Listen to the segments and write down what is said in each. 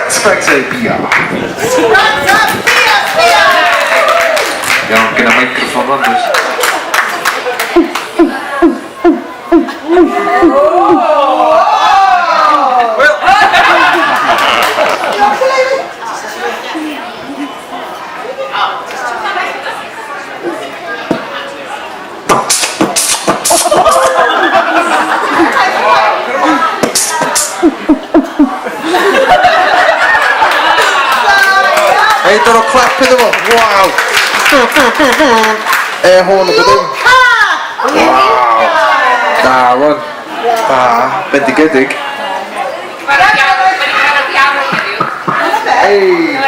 Sfrexopia. Ja, kena mikrofon anders. Hey, doe een klap in de mond. Wauw. Gewoon op de ding. Wauw. Daar, man. Met de gittig. Hey.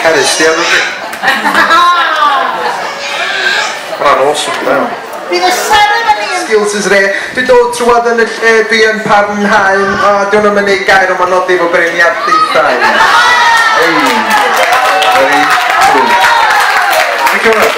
Ga je stemmen? Awesome. Skills is re. Dwi dod trwad yn y lle dwi yn parnhau a dwi'n ymwneud gair o'n nodi fo beirniadaethau. Hey. Very cool. Thank you very much.